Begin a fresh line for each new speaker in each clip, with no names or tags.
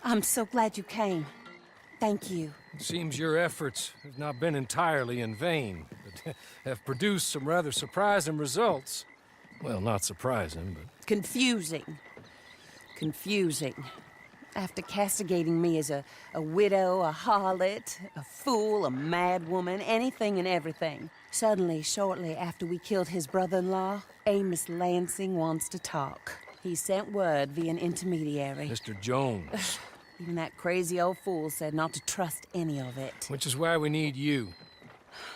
I'm so glad you came. Thank you.
It seems your efforts have not been entirely in vain, but have produced some rather surprising results. Well, not surprising, but...
Confusing. Confusing. After castigating me as a widow, a harlot, a fool, a mad woman, anything and everything, suddenly, shortly after we killed his brother-in-law, Amos Lansing wants to talk. He sent word via an intermediary.
Mr. Jones.
Even that crazy old fool said not to trust any of it.
Which is why we need you.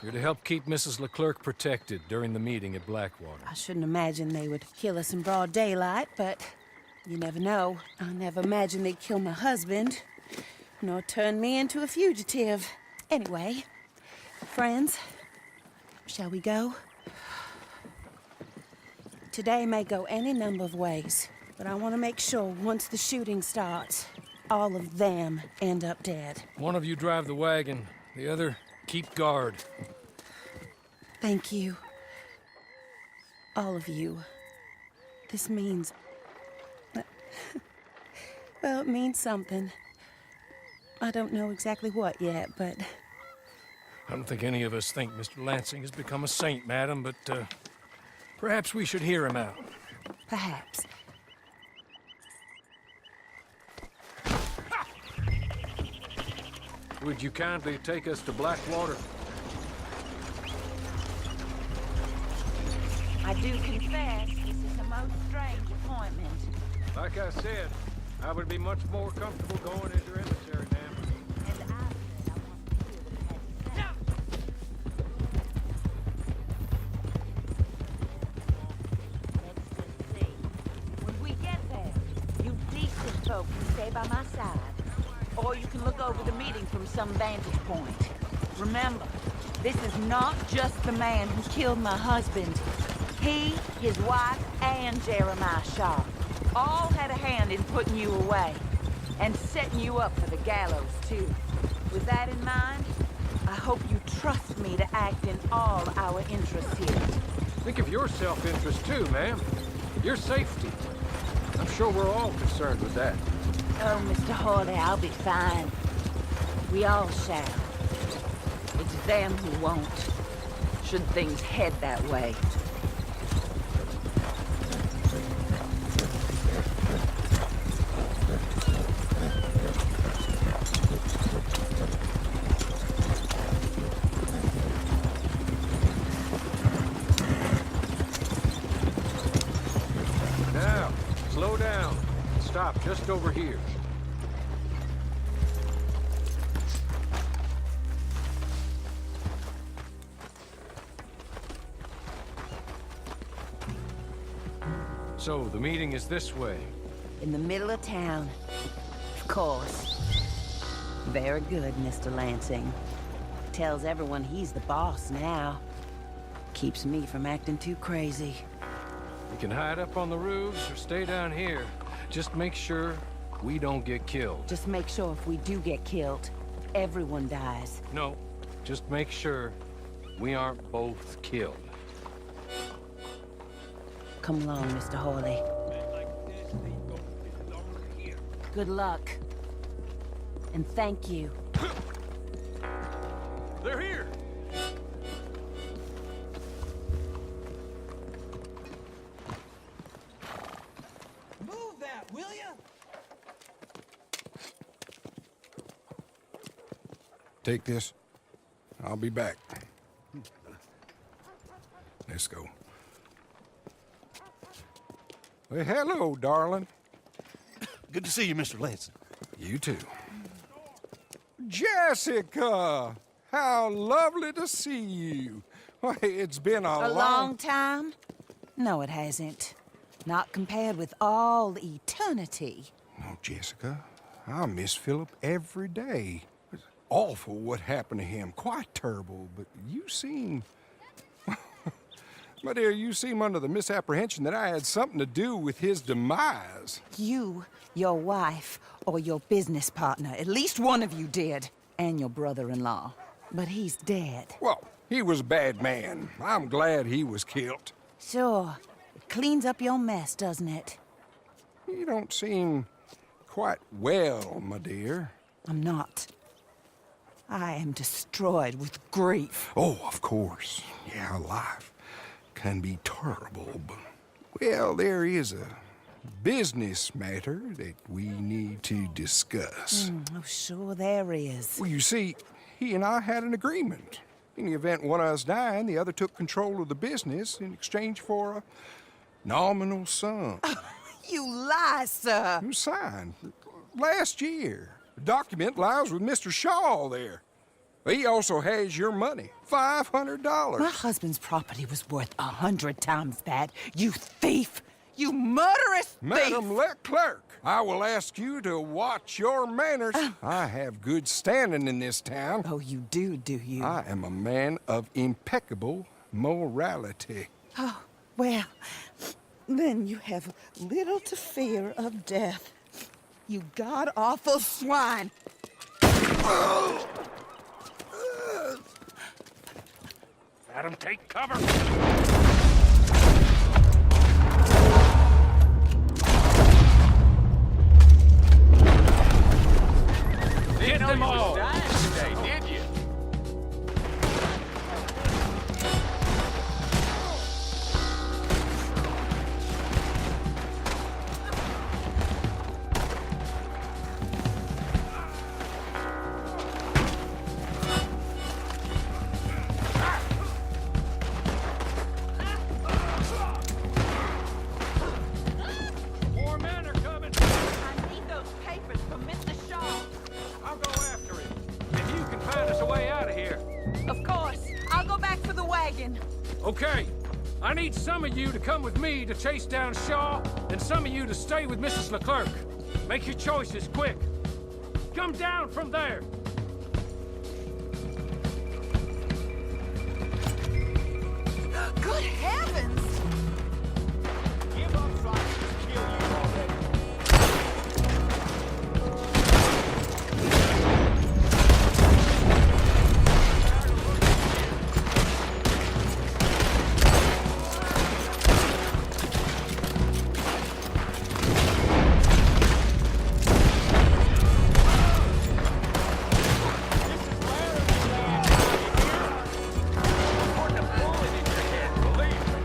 You're to help keep Mrs. Leclerc protected during the meeting at Blackwater.
I shouldn't imagine they would kill us in broad daylight, but you never know. I never imagined they'd kill my husband, nor turn me into a fugitive. Anyway, friends, shall we go? Today may go any number of ways, but I want to make sure once the shooting starts, all of them end up dead.
One of you drive the wagon, the other keep guard.
Thank you. All of you. This means... well, it means something. I don't know exactly what yet, but...
I don't think any of us think Mr. Lansing has become a saint, madam, but, perhaps we should hear him out.
Perhaps.
Would you kindly take us to Blackwater?
I do confess, this is a most strange appointment.
Like I said, I would be much more comfortable going as your emissary, ma'am.
And I said I want to hear what you had to say. Let's just see. When we get there, you decent folk can stay by my side. Or you can look over the meeting from some vantage point. Remember, this is not just the man who killed my husband. He, his wife, and Jeremiah Shaw all had a hand in putting you away. And setting you up for the gallows, too. With that in mind, I hope you trust me to act in all our interests here.
Think of your self-interest, too, ma'am. Your safety. I'm sure we're all concerned with that.
Oh, Mr. Hawley, I'll be fine. We all shall. It's them who won't, should things head that way.
Now, slow down. Stop just over here. So, the meeting is this way.
In the middle of town. Of course. Very good, Mr. Lansing. Tells everyone he's the boss now. Keeps me from acting too crazy.
We can hide up on the roofs or stay down here. Just make sure we don't get killed.
Just make sure if we do get killed, everyone dies.
No, just make sure we aren't both killed.
Come along, Mr. Hawley. Good luck. And thank you.
They're here!
Move that, will ya?
Take this. I'll be back. Let's go. Well, hello, darling.
Good to see you, Mr. Lansing.
You too. Jessica! How lovely to see you. Why, it's been a
long time? No, it hasn't. Not compared with all eternity.
No, Jessica. I miss Philip every day. It's awful what happened to him. Quite terrible, but you seem... My dear, you seem under the misapprehension that I had something to do with his demise.
You, your wife, or your business partner, at least one of you did. And your brother-in-law. But he's dead.
Well, he was a bad man. I'm glad he was killed.
Sure. It cleans up your mess, doesn't it?
You don't seem quite well, my dear.
I'm not. I am destroyed with grief.
Oh, of course. Yeah, life can be terrible, but... Well, there is a business matter that we need to discuss.
Oh, sure there is.
Well, you see, he and I had an agreement. In the event one of us died, the other took control of the business in exchange for a nominal sum.
You lie, sir.
It was signed last year. The document lies with Mr. Shaw there. He also has your money, $500.
My husband's property was worth 100 times that. You thief! You murderous thief!
Madam Leclerc, I will ask you to watch your manners. I have good standing in this town.
Oh, you do you?
I am a man of impeccable morality.
Oh, well, then you have little to fear of death. You god-awful swine!
Adam, take cover! Hit them all!
Today, did you?
More men are coming!
I need those papers from Mr. Shaw.
I'll go after him. If you can find us a way out of here.
Of course. I'll go back for the wagon.
Okay. I need some of you to come with me to chase down Shaw, and some of you to stay with Mrs. Leclerc. Make your choices quick. Come down from there.
Good heavens!
Give up so I can just kill you already. Put the bullet in your head, believe me.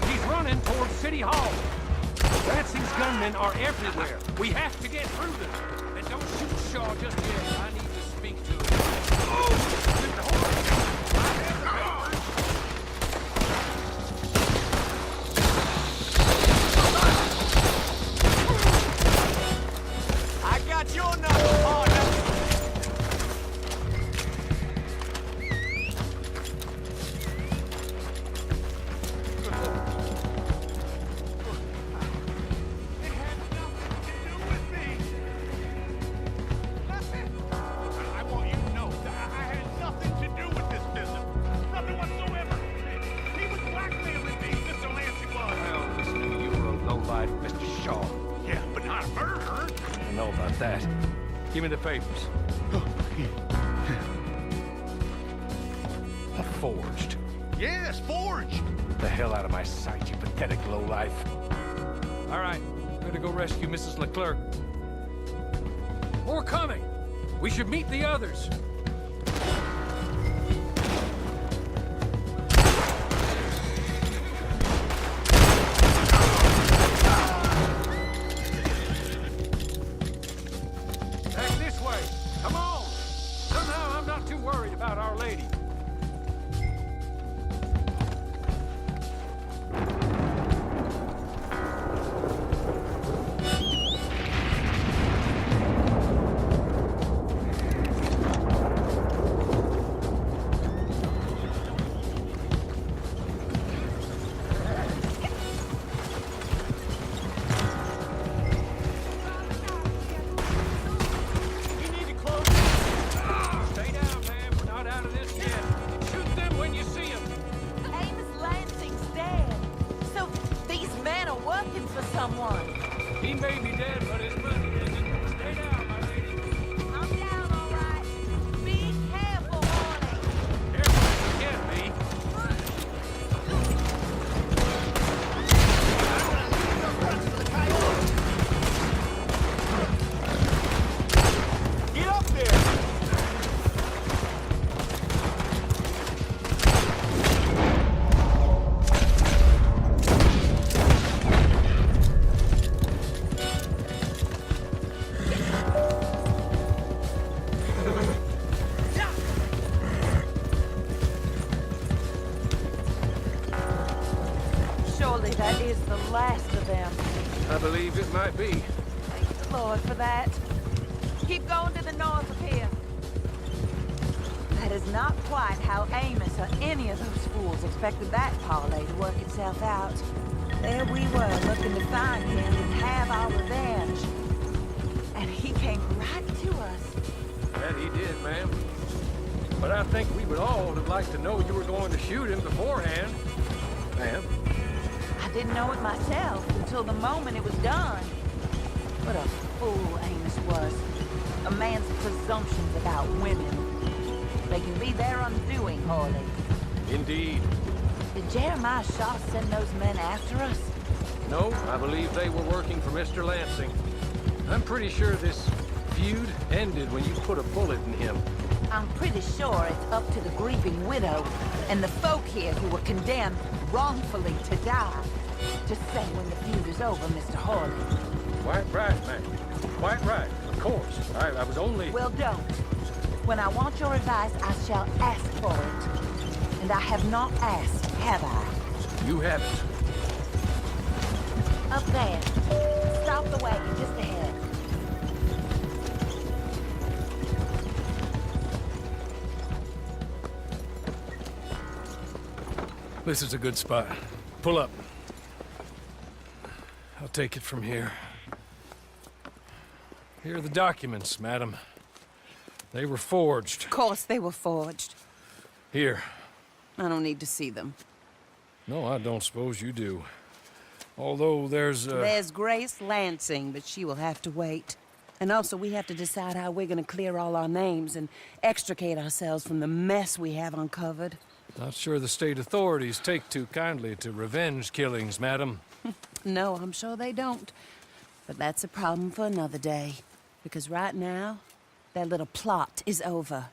He's running towards City Hall. Lansing's gunmen are everywhere. We have to get through them. And don't shoot Shaw just yet. I need to speak to him.
I got your number, partner. It had nothing to do with me. Nothing. I want you to know that I had nothing to do with this business. Nothing whatsoever. He was blackmailing me, Mr. Lansing was.
Well, listen to me. You were a lowlife, Mr. Shaw.
Yeah, but not a murderer.
I don't know about that. Give me the papers. Forged.
Yes, forged.
The hell out of my sight, you pathetic lowlife. All right, better go rescue Mrs. Leclerc. More coming. We should meet the others. Back this way. Come on. Somehow I'm not too worried about Our Lady.
You need to close.
Stay down, man. We're not out of this yet.
that is the last of them.
I believe it might be.
Thank the Lord for that. Keep going to the north of here. That is not quite how Amos or any of those fools expected that parlay to work itself out. There we were, looking to find him and have our revenge. And he came right to us.
That he did, ma'am. But I think we would all have liked to know you were going to shoot him beforehand, ma'am.
I didn't know it myself until the moment it was done. What a fool Amos was. A man's presumptions about women. They can be their undoing, Hawley.
Indeed.
Did Jeremiah Shaw send those men after us?
No, I believe they were working for Mr. Lansing. I'm pretty sure this feud ended when you put a bullet in him.
I'm pretty sure it's up to the grieving widow and the folk here who were condemned wrongfully to die to say when the feud is over, Mr. Hawley.
Quite right, ma'am. Quite right. Of course. I was only...
Well, don't. When I want your advice, I shall ask for it. And I have not asked, have I?
You haven't.
Up there. Stop the wagon just ahead.
This is a good spot. Pull up. I'll take it from here. Here are the documents, madam. They were forged.
Of course they were forged.
Here.
I don't need to see them.
No, I don't suppose you do. Although
There's Grace Lansing, but she will have to wait. And also, we have to decide how we're gonna clear all our names and extricate ourselves from the mess we have uncovered.
Not sure the state authorities take too kindly to revenge killings, madam.
No, I'm sure they don't. But that's a problem for another day. Because right now, that little plot is over.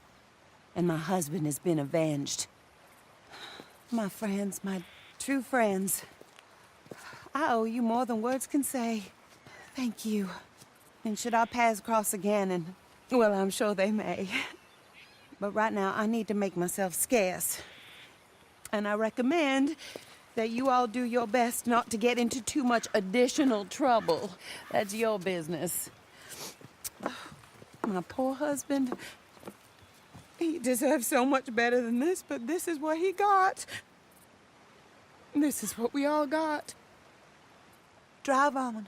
And my husband has been avenged. My friends, my true friends. I owe you more than words can say. Thank you. And should our paths cross again, and... well, I'm sure they may. But right now, I need to make myself scarce. And I recommend that you all do your best not to get into too much additional trouble. That's your business. My poor husband, he deserves so much better than this, but this is what he got. This is what we all got.
Drive on.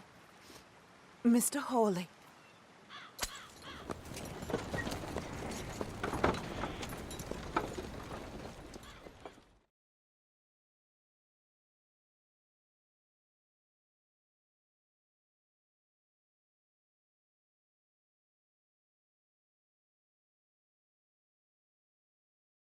Mr. Hawley.